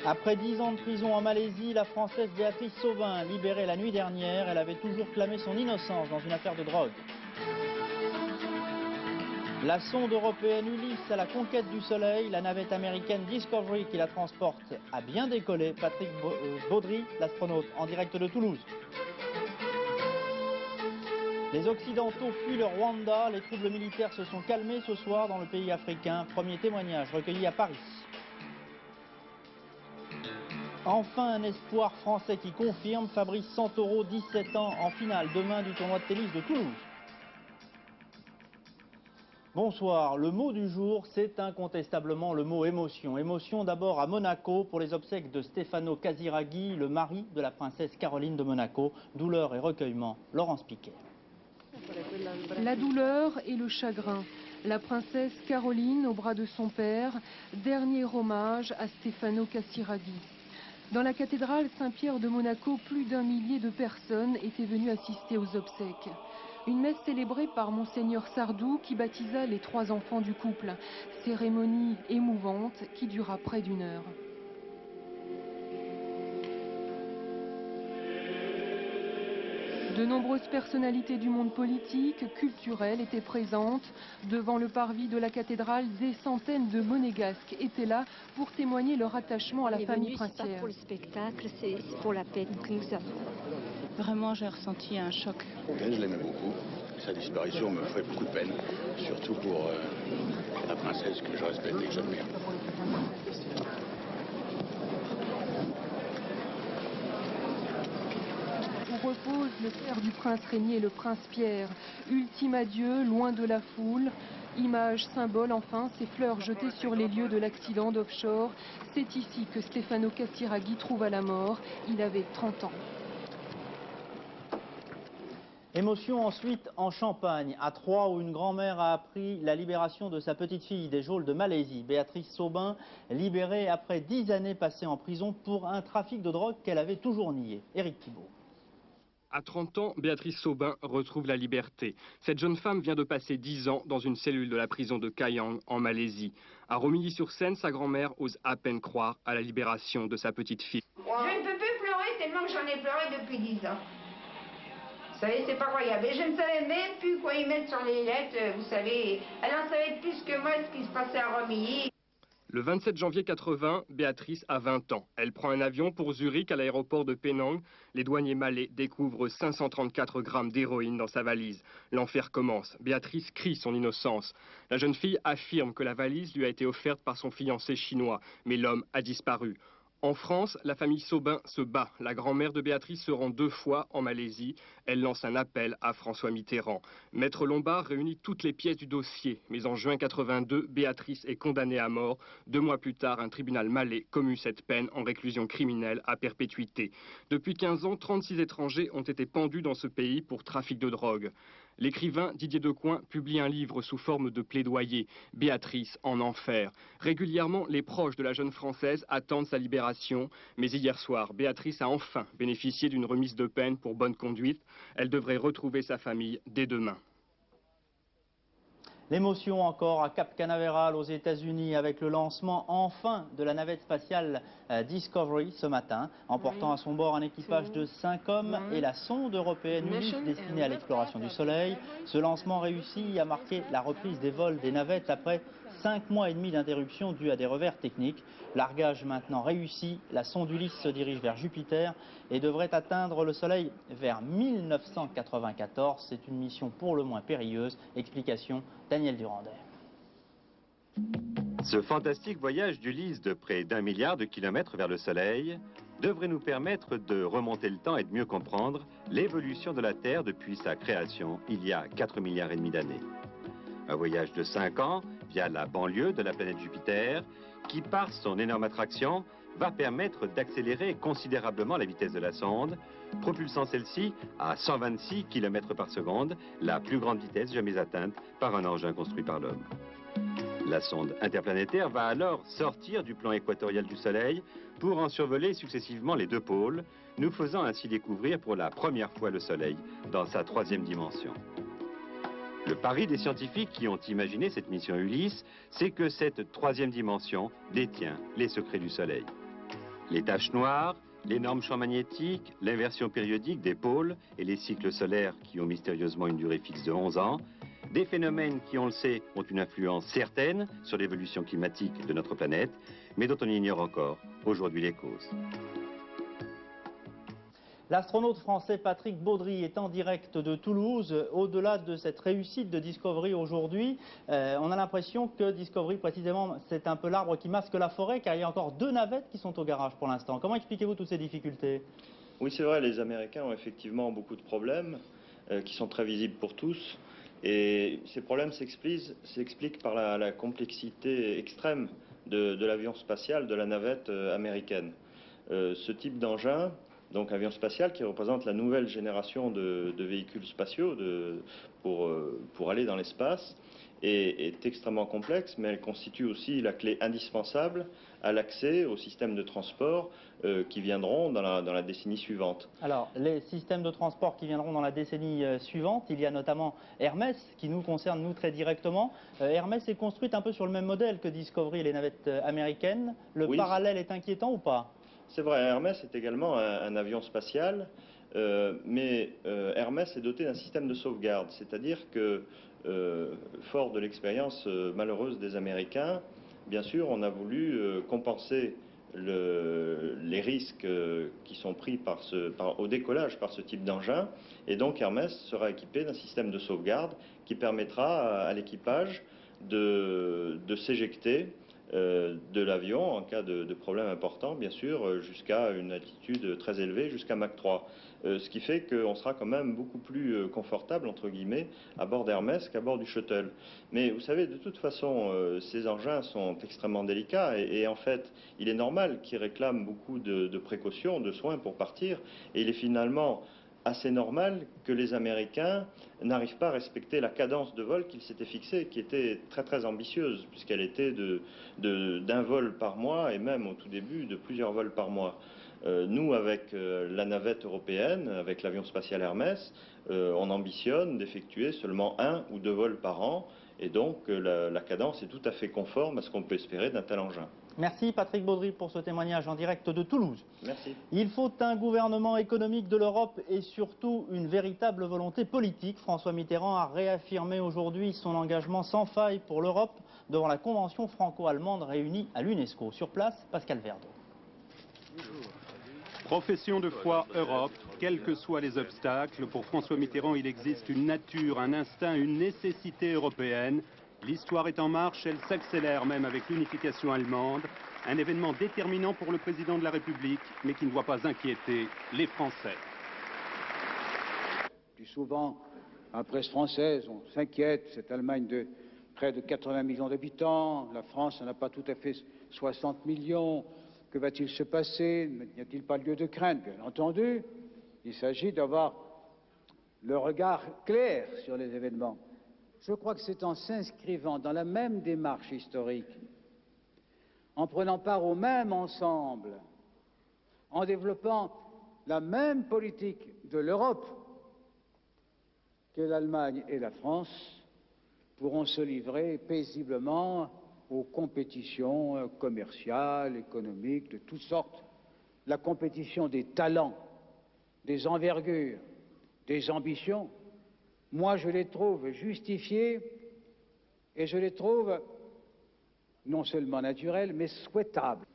Après 10 ans de prison en Malaisie, la Française Béatrice Sauvin, libérée la nuit dernière, elle avait toujours clamé son innocence dans une affaire de drogue. La sonde européenne Ulysse à la conquête du Soleil, la navette américaine Discovery qui la transporte a bien décollé. Patrick Baudry, l'astronaute, en direct de Toulouse. Les Occidentaux fuient le Rwanda, les troubles militaires se sont calmés ce soir dans le pays africain. Premier témoignage recueilli à Paris. Enfin un espoir français qui confirme, Fabrice Santoro, 17 ans, en finale demain du tournoi de tennis de Toulouse. Bonsoir, le mot du jour, c'est incontestablement le mot émotion. Émotion d'abord à Monaco pour les obsèques de Stefano Casiraghi, le mari de la princesse Caroline de Monaco. Douleur et recueillement, Laurence Piquet. La douleur et le chagrin. La princesse Caroline au bras de son père, dernier hommage à Stefano Casiraghi. Dans la cathédrale Saint-Pierre de Monaco, plus d'1 millier de personnes étaient venues assister aux obsèques. Une messe célébrée par Monseigneur Sardou qui baptisa les 3 enfants du couple. Cérémonie émouvante qui dura près d'1 heure. De nombreuses personnalités du monde politique, culturel étaient présentes. Devant le parvis de la cathédrale, des centaines de Monégasques étaient là pour témoigner leur attachement à la famille princière. C'est pas pour le spectacle, c'est pour la peine que nous avons. Vraiment, j'ai ressenti un choc. Je l'aimais beaucoup. Sa disparition me fait beaucoup de peine, surtout pour la princesse que je respecte et que j'admire. Où repose le père du prince régnier, le prince Pierre. Ultime adieu, loin de la foule. Image, symbole, enfin, ces fleurs jetées sur les lieux de l'accident d'offshore. C'est ici que Stefano Casiraghi trouva la mort. Il avait 30 ans. Émotion ensuite en Champagne, à Troyes, où une grand-mère a appris la libération de sa petite-fille des geôles de Malaisie. Béatrice Sauvin, libérée après 10 années passées en prison pour un trafic de drogue qu'elle avait toujours nié. Éric Thibault. À 30 ans, Béatrice Sauvin retrouve la liberté. Cette jeune femme vient de passer 10 ans dans une cellule de la prison de Kayang en Malaisie. À Romilly-sur-Seine, sa grand-mère ose à peine croire à la libération de sa petite fille. Je ne peux plus pleurer tellement que j'en ai pleuré depuis 10 ans. Vous savez, c'est pas croyable. Et je ne savais même plus quoi y mettre sur les lettres, vous savez. Elle en savait plus que moi ce qui se passait à Romilly. Le 27 janvier 80, Béatrice a 20 ans. Elle prend un avion pour Zurich à l'aéroport de Penang. Les douaniers malais découvrent 534 grammes d'héroïne dans sa valise. L'enfer commence. Béatrice crie son innocence. La jeune fille affirme que la valise lui a été offerte par son fiancé chinois, mais l'homme a disparu. En France, la famille Sauvin se bat. La grand-mère de Béatrice se rend 2 fois en Malaisie. Elle lance un appel à François Mitterrand. Maître Lombard réunit toutes les pièces du dossier. Mais en juin 82, Béatrice est condamnée à mort. 2 mois plus tard, un tribunal malais commue cette peine en réclusion criminelle à perpétuité. Depuis 15 ans, 36 étrangers ont été pendus dans ce pays pour trafic de drogue. L'écrivain Didier Decoing publie un livre sous forme de plaidoyer, Béatrice en enfer. Régulièrement, les proches de la jeune Française attendent sa libération, mais hier soir, Béatrice a enfin bénéficié d'une remise de peine pour bonne conduite. Elle devrait retrouver sa famille dès demain. L'émotion encore à Cap Canaveral aux États-Unis avec le lancement enfin de la navette spatiale Discovery ce matin, emportant à son bord un équipage de 5 hommes et la sonde européenne Ulysse destinée à l'exploration du Soleil. Ce lancement réussi a marqué la reprise des vols des navettes après 5 mois et demi d'interruption due à des revers techniques. Largage maintenant réussi, la sonde Ulysse se dirige vers Jupiter et devrait atteindre le Soleil vers 1994. C'est une mission pour le moins périlleuse. Explication Daniel Durandet. Ce fantastique voyage d'Ulysse de près d'1 milliard de kilomètres vers le Soleil devrait nous permettre de remonter le temps et de mieux comprendre l'évolution de la Terre depuis sa création il y a 4 milliards et demi d'années. Un voyage de 5 ans via la banlieue de la planète Jupiter qui, par son énorme attraction, va permettre d'accélérer considérablement la vitesse de la sonde, propulsant celle-ci à 126 km par seconde, la plus grande vitesse jamais atteinte par un engin construit par l'homme. La sonde interplanétaire va alors sortir du plan équatorial du Soleil pour en survoler successivement les 2 pôles, nous faisant ainsi découvrir pour la première fois le Soleil dans sa 3e dimension. Le pari des scientifiques qui ont imaginé cette mission Ulysse, c'est que cette 3e dimension détient les secrets du Soleil. Les taches noires, l'énorme champ magnétique, l'inversion périodique des pôles et les cycles solaires qui ont mystérieusement une durée fixe de 11 ans, des phénomènes qui, on le sait, ont une influence certaine sur l'évolution climatique de notre planète, mais dont on ignore encore aujourd'hui les causes. L'astronaute français Patrick Baudry est en direct de Toulouse. Au-delà de cette réussite de Discovery aujourd'hui, on a l'impression que Discovery, précisément, c'est un peu l'arbre qui masque la forêt, car il y a encore 2 navettes qui sont au garage pour l'instant. Comment expliquez-vous toutes ces difficultés? Oui, c'est vrai, les Américains ont effectivement beaucoup de problèmes qui sont très visibles pour tous. Et ces problèmes s'expliquent par la complexité extrême de l'avion spatial, de la navette américaine. Ce type d'engin, donc avion spatial, qui représente la nouvelle génération de véhicules spatiaux pour aller dans l'espace, est extrêmement complexe, mais elle constitue aussi la clé indispensable à l'accès aux systèmes de transport qui viendront dans la décennie suivante. Alors, les systèmes de transport qui viendront dans la décennie suivante, il y a notamment Hermès, qui nous concerne, nous, très directement. Hermès est construite un peu sur le même modèle que Discovery et les navettes américaines. Le parallèle est inquiétant ou pas? C'est vrai, Hermès est également un avion spatial, mais Hermès est doté d'un système de sauvegarde, c'est-à-dire que, fort de l'expérience malheureuse des Américains, bien sûr, on a voulu compenser les risques qui sont pris au décollage par ce type d'engin, et donc Hermès sera équipé d'un système de sauvegarde qui permettra à l'équipage de s'éjecter de l'avion en cas de problème important, bien sûr, jusqu'à une altitude très élevée, jusqu'à Mach 3. Ce qui fait qu'on sera quand même beaucoup plus confortable, entre guillemets, à bord d'Hermès qu'à bord du Shuttle. Mais vous savez, de toute façon, ces engins sont extrêmement délicats et en fait, il est normal qu'ils réclament beaucoup de précautions, de soins pour partir, et il est finalement assez normal que les Américains n'arrivent pas à respecter la cadence de vol qu'ils s'étaient fixée, qui était très très ambitieuse, puisqu'elle était d'un vol par mois, et même au tout début de plusieurs vols par mois. Nous, avec la navette européenne, avec l'avion spatial Hermès, on ambitionne d'effectuer seulement 1 ou 2 vols par an, et donc la cadence est tout à fait conforme à ce qu'on peut espérer d'un tel engin. Merci Patrick Baudry pour ce témoignage en direct de Toulouse. Merci. Il faut un gouvernement économique de l'Europe et surtout une véritable volonté politique. François Mitterrand a réaffirmé aujourd'hui son engagement sans faille pour l'Europe devant la convention franco-allemande réunie à l'UNESCO. Sur place, Pascal Verdeau. Profession de foi Europe, quels que soient les obstacles, pour François Mitterrand, il existe une nature, un instinct, une nécessité européenne. L'histoire est en marche, elle s'accélère même avec l'unification allemande. Un événement déterminant pour le président de la République, mais qui ne doit pas inquiéter les Français. Plus souvent, à la presse française, on s'inquiète, cette Allemagne de près de 80 millions d'habitants, la France n'en a pas tout à fait 60 millions. Que va-t-il se passer? N'y a-t-il pas lieu de crainte? Bien entendu, il s'agit d'avoir le regard clair sur les événements. Je crois que c'est en s'inscrivant dans la même démarche historique, en prenant part au même ensemble, en développant la même politique de l'Europe, que l'Allemagne et la France pourront se livrer paisiblement aux compétitions commerciales, économiques, de toutes sortes. La compétition des talents, des envergures, des ambitions, moi je les trouve justifiées et je les trouve non seulement naturelles, mais souhaitables.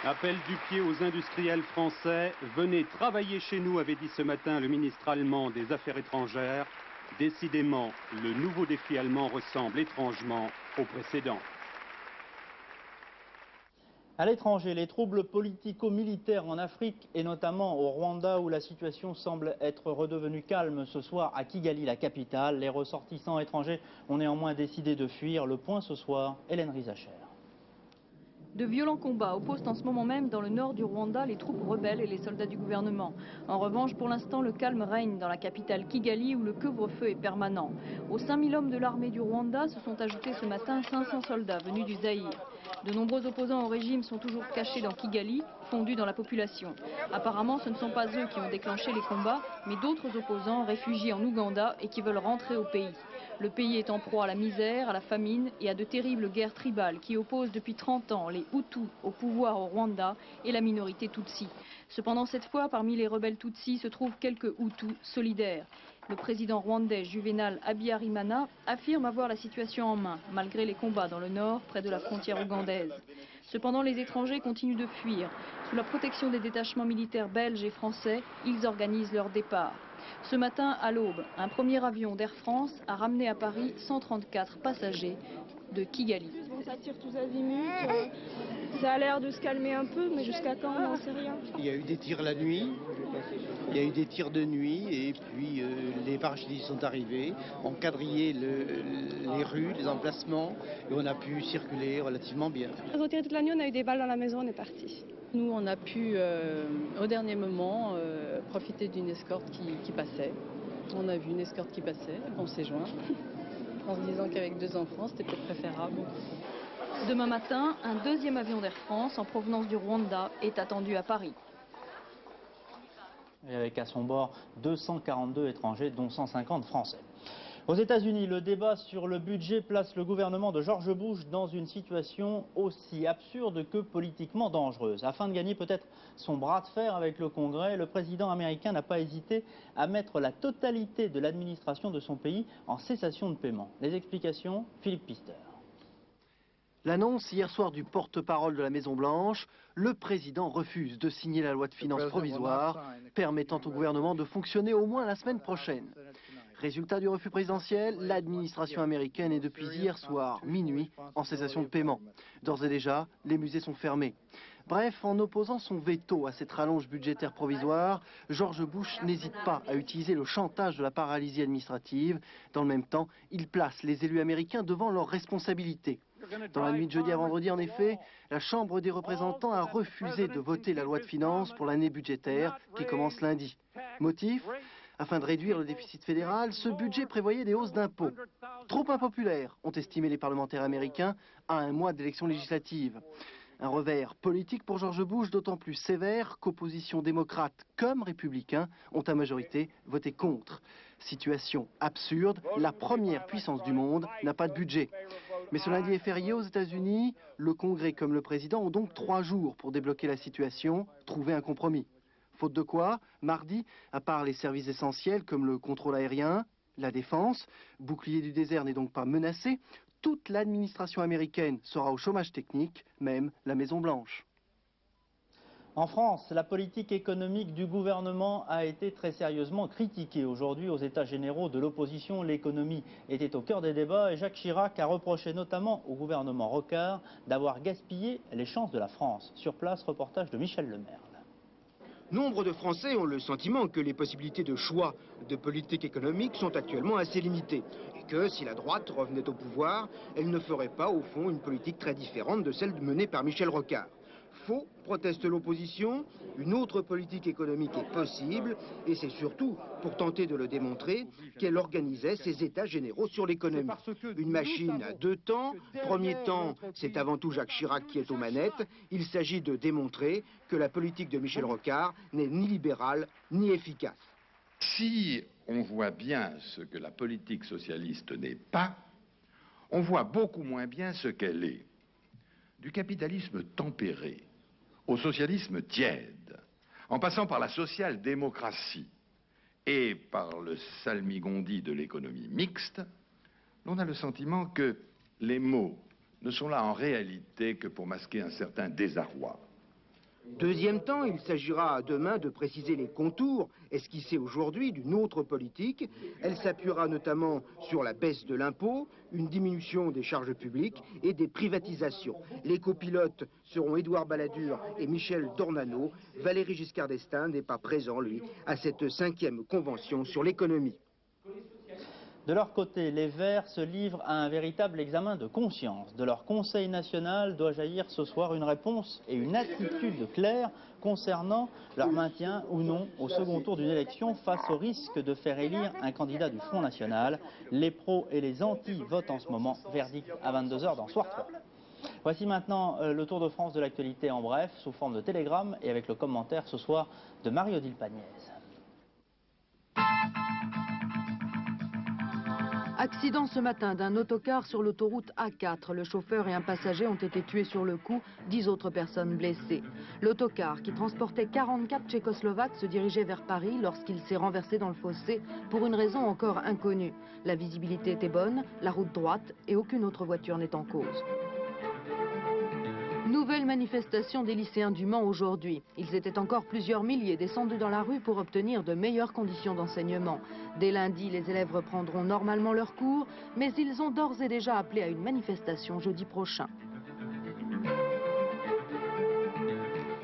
Appel du pied aux industriels français. Venez travailler chez nous, avait dit ce matin le ministre allemand des Affaires étrangères. Décidément, le nouveau défi allemand ressemble étrangement au précédent. À l'étranger, les troubles politico-militaires en Afrique et notamment au Rwanda où la situation semble être redevenue calme ce soir à Kigali, la capitale. Les ressortissants étrangers ont néanmoins décidé de fuir. Le point ce soir, Hélène Rizacher. De violents combats opposent en ce moment même dans le nord du Rwanda les troupes rebelles et les soldats du gouvernement. En revanche, pour l'instant, le calme règne dans la capitale Kigali où le couvre-feu est permanent. Aux 5000 hommes de l'armée du Rwanda se sont ajoutés ce matin 500 soldats venus du Zaïre. De nombreux opposants au régime sont toujours cachés dans Kigali, fondus dans la population. Apparemment, ce ne sont pas eux qui ont déclenché les combats, mais d'autres opposants réfugiés en Ouganda et qui veulent rentrer au pays. Le pays est en proie à la misère, à la famine et à de terribles guerres tribales qui opposent depuis 30 ans les Hutus au pouvoir au Rwanda et la minorité Tutsi. Cependant, cette fois, parmi les rebelles Tutsis se trouvent quelques Hutus solidaires. Le président rwandais Juvenal Habyarimana affirme avoir la situation en main, malgré les combats dans le nord, près de la frontière ougandaise. Cependant, les étrangers continuent de fuir. Sous la protection des détachements militaires belges et français, ils organisent leur départ. Ce matin, à l'aube, un premier avion d'Air France a ramené à Paris 134 passagers de Kigali. Bon, ça tire tous azimuts, ça a l'air de se calmer un peu, mais jusqu'à quand, on n'en sait rien. Il y a eu des tirs la nuit, il y a eu des tirs de nuit, et puis les parachutistes sont arrivés, ont quadrillé les rues, les emplacements, et on a pu circuler relativement bien. On a retiré toute la nuit, on a eu des balles dans la maison, on est parti. Nous, on a pu, au dernier moment, profiter d'une escorte qui passait. On a vu une escorte qui passait, on s'est joint, en se disant qu'avec 2 enfants, c'était peut-être préférable. Demain matin, un deuxième avion d'Air France en provenance du Rwanda est attendu à Paris. Et avec à son bord 242 étrangers, dont 150 Français. Aux États-Unis, le débat sur le budget place le gouvernement de George Bush dans une situation aussi absurde que politiquement dangereuse. Afin de gagner peut-être son bras de fer avec le Congrès, le président américain n'a pas hésité à mettre la totalité de l'administration de son pays en cessation de paiement. Les explications, Philippe Pister. L'annonce hier soir du porte-parole de la Maison-Blanche, le président refuse de signer la loi de finances provisoire permettant au gouvernement de fonctionner au moins la semaine prochaine. Résultat du refus présidentiel, l'administration américaine est depuis hier soir, minuit, en cessation de paiement. D'ores et déjà, les musées sont fermés. Bref, en opposant son veto à cette rallonge budgétaire provisoire, George Bush n'hésite pas à utiliser le chantage de la paralysie administrative. Dans le même temps, il place les élus américains devant leurs responsabilités. Dans la nuit de jeudi à vendredi, en effet, la Chambre des représentants a refusé de voter la loi de finances pour l'année budgétaire qui commence lundi. Motif ? Afin de réduire le déficit fédéral, ce budget prévoyait des hausses d'impôts. Trop impopulaires, ont estimé les parlementaires américains à un mois d'élections législatives. Un revers politique pour George Bush d'autant plus sévère qu'opposition démocrate comme républicain ont à majorité voté contre. Situation absurde, la première puissance du monde n'a pas de budget. Mais ce lundi est férié aux États-Unis, le Congrès comme le président ont donc 3 jours pour débloquer la situation, trouver un compromis. Faute de quoi, mardi, à part les services essentiels comme le contrôle aérien, la défense, bouclier du désert n'est donc pas menacé, toute l'administration américaine sera au chômage technique, même la Maison-Blanche. En France, la politique économique du gouvernement a été très sérieusement critiquée. Aujourd'hui, aux États généraux de l'opposition, l'économie était au cœur des débats et Jacques Chirac a reproché notamment au gouvernement Rocard d'avoir gaspillé les chances de la France. Sur place, reportage de Michel Lemerle. Nombre de Français ont le sentiment que les possibilités de choix de politique économique sont actuellement assez limitées et que si la droite revenait au pouvoir, elle ne ferait pas au fond une politique très différente de celle menée par Michel Rocard. Faux, proteste l'opposition, une autre politique économique est possible et c'est surtout pour tenter de le démontrer qu'elle organisait ses états généraux sur l'économie. Une machine à 2 temps. Premier temps, c'est avant tout Jacques Chirac qui est aux manettes. Il s'agit de démontrer que la politique de Michel Rocard n'est ni libérale ni efficace. Si on voit bien ce que la politique socialiste n'est pas, on voit beaucoup moins bien ce qu'elle est. Du capitalisme tempéré au socialisme tiède, en passant par la social-démocratie et par le salmigondi de l'économie mixte, l'on a le sentiment que les mots ne sont là en réalité que pour masquer un certain désarroi. Deuxième temps, il s'agira demain de préciser les contours esquissés aujourd'hui d'une autre politique. Elle s'appuiera notamment sur la baisse de l'impôt, une diminution des charges publiques et des privatisations. Les copilotes seront Édouard Balladur et Michel Dornano. Valéry Giscard d'Estaing n'est pas présent, lui, à cette 5e convention sur l'économie. De leur côté, les Verts se livrent à un véritable examen de conscience. De leur Conseil national doit jaillir ce soir une réponse et une attitude claire concernant leur maintien ou non au second tour d'une élection face au risque de faire élire un candidat du Front National. Les pros et les anti votent en ce moment. Verdict à 22 h dans Soir 3. Voici maintenant le Tour de France de l'actualité en bref, sous forme de télégramme et avec le commentaire ce soir de Marie-Odile Pagnès. À Accident ce matin d'un autocar sur l'autoroute A4. Le chauffeur et un passager ont été tués sur le coup, 10 autres personnes blessées. L'autocar, qui transportait 44 Tchécoslovaques, se dirigeait vers Paris lorsqu'il s'est renversé dans le fossé pour une raison encore inconnue. La visibilité était bonne, la route droite et aucune autre voiture n'est en cause. Nouvelle manifestation des lycéens du Mans aujourd'hui. Ils étaient encore plusieurs milliers descendus dans la rue pour obtenir de meilleures conditions d'enseignement. Dès lundi, les élèves reprendront normalement leurs cours, mais ils ont d'ores et déjà appelé à une manifestation jeudi prochain.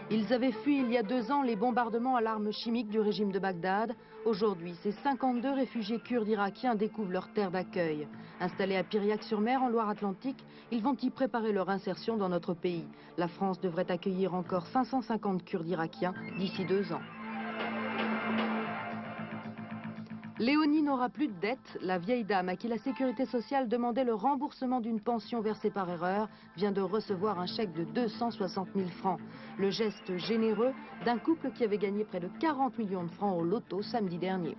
Ils avaient fui il y a 2 ans les bombardements à l'arme chimique du régime de Bagdad. Aujourd'hui, ces 52 réfugiés kurdes irakiens découvrent leur terre d'accueil. Installés à Piriac-sur-Mer, en Loire-Atlantique, ils vont y préparer leur insertion dans notre pays. La France devrait accueillir encore 550 Kurdes irakiens d'ici 2 ans. Léonie n'aura plus de dette. La vieille dame à qui la sécurité sociale demandait le remboursement d'une pension versée par erreur vient de recevoir un chèque de 260 000 francs. Le geste généreux d'un couple qui avait gagné près de 40 millions de francs au loto samedi dernier.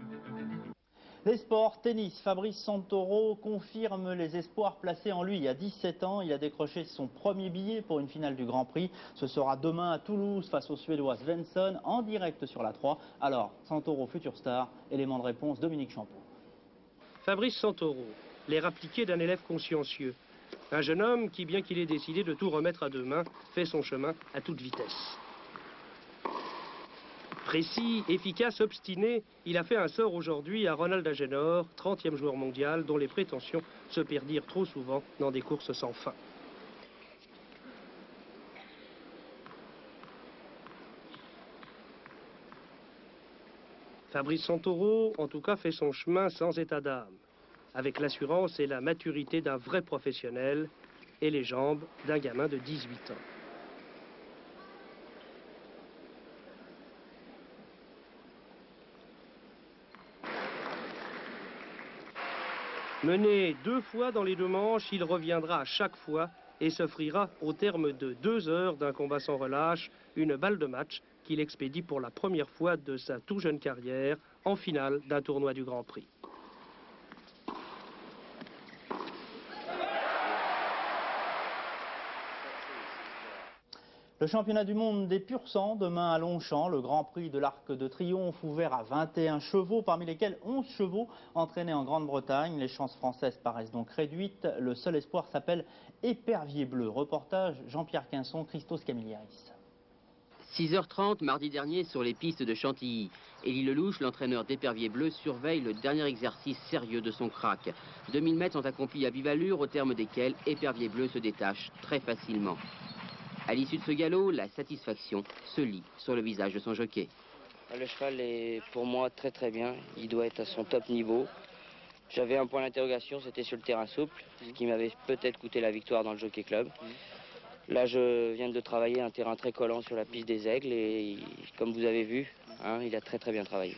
Les sports, tennis, Fabrice Santoro confirme les espoirs placés en lui. À 17 ans, il a décroché son premier billet pour une finale du Grand Prix. Ce sera demain à Toulouse face au Suédois Svensson en direct sur la 3. Alors, Santoro, futur star, élément de réponse, Dominique Champeau. Fabrice Santoro, l'air appliqué d'un élève consciencieux. Un jeune homme qui, bien qu'il ait décidé de tout remettre à 2 mains, fait son chemin à toute vitesse. Précis, efficace, obstiné, il a fait un sort aujourd'hui à Ronald Agenor, 30e joueur mondial, dont les prétentions se perdirent trop souvent dans des courses sans fin. Fabrice Santoro, en tout cas, fait son chemin sans état d'âme, avec l'assurance et la maturité d'un vrai professionnel et les jambes d'un gamin de 18 ans. Mené 2 fois dans les 2 manches, il reviendra à chaque fois et s'offrira au terme de 2 heures d'un combat sans relâche, une balle de match qu'il expédie pour la première fois de sa tout jeune carrière en finale d'un tournoi du Grand Prix. Le championnat du monde des pur sang, demain à Longchamp, le Grand Prix de l'Arc de Triomphe ouvert à 21 chevaux, parmi lesquels 11 chevaux entraînés en Grande-Bretagne. Les chances françaises paraissent donc réduites. Le seul espoir s'appelle Épervier Bleu. Reportage Jean-Pierre Quinson, Christos Camilliaris. 6h30 mardi dernier sur les pistes de Chantilly. Élie Lelouch, l'entraîneur d'Épervier Bleu, surveille le dernier exercice sérieux de son crack. 2000 mètres sont accomplis à vive allure, au terme desquels Épervier Bleu se détache très facilement. À l'issue de ce galop, la satisfaction se lit sur le visage de son jockey. Le cheval est pour moi très bien, il doit être à son top niveau. J'avais un point d'interrogation, c'était sur le terrain souple, ce qui m'avait peut-être coûté la victoire dans le Jockey Club. Là, je viens de travailler un terrain très collant sur la piste des Aigles et comme vous avez vu, il a très bien travaillé.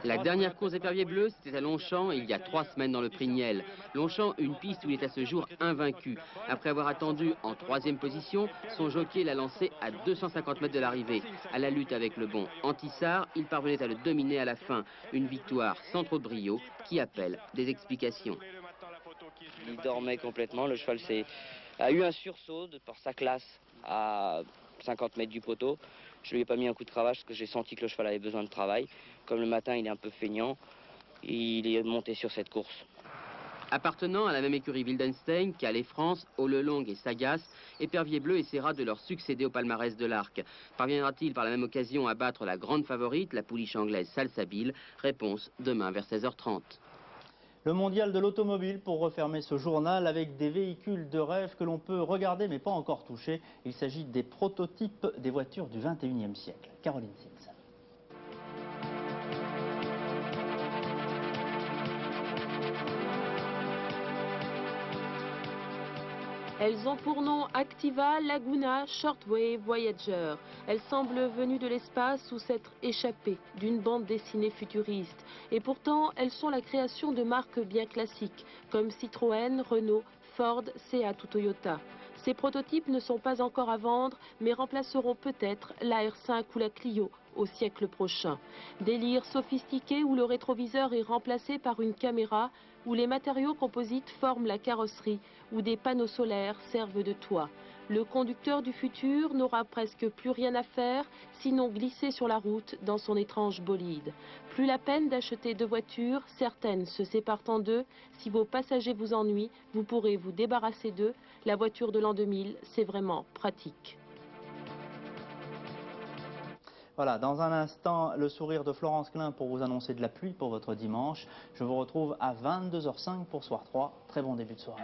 La dernière course d'Épervier Bleu, c'était à Longchamp, il y a 3 semaines dans le Prix Niel. Longchamp, une piste où il est à ce jour invaincu. Après avoir attendu en 3e position, son jockey l'a lancé à 250 mètres de l'arrivée. À la lutte avec le bon Antissar, il parvenait à le dominer à la fin. Une victoire sans trop de brio qui appelle des explications. Il dormait complètement, le cheval a eu un sursaut par sa classe à 50 mètres du poteau. Je ne lui ai pas mis un coup de cravache parce que j'ai senti que le cheval avait besoin de travail. Comme le matin, il est un peu feignant, il est monté sur cette course. Appartenant à la même écurie Wildenstein, Calais France, Haut-le-Long et Sagas, Épervier Bleu essaiera de leur succéder au palmarès de l'Arc. Parviendra-t-il par la même occasion à battre la grande favorite, la pouliche anglaise Salsabil? Réponse demain vers 16h30. Le mondial de l'automobile pour refermer ce journal avec des véhicules de rêve que l'on peut regarder mais pas encore toucher. Il s'agit des prototypes des voitures du 21e siècle. Caroline Sitz. Elles ont pour nom Activa, Laguna, Shortwave, Voyager. Elles semblent venues de l'espace ou s'être échappées d'une bande dessinée futuriste. Et pourtant, elles sont la création de marques bien classiques, comme Citroën, Renault, Ford, Seat ou Toyota. Ces prototypes ne sont pas encore à vendre, mais remplaceront peut-être la R5 ou la Clio au siècle prochain. Délire sophistiqué où le rétroviseur est remplacé par une caméra, où les matériaux composites forment la carrosserie, où des panneaux solaires servent de toit. Le conducteur du futur n'aura presque plus rien à faire, sinon glisser sur la route dans son étrange bolide. Plus la peine d'acheter deux voitures, certaines se séparent en deux. Si vos passagers vous ennuient, vous pourrez vous débarrasser d'eux. La voiture de l'an 2000, c'est vraiment pratique. Voilà, dans un instant, le sourire de Florence Klein pour vous annoncer de la pluie pour votre dimanche. Je vous retrouve à 22h05 pour Soir 3. Très bon début de soirée.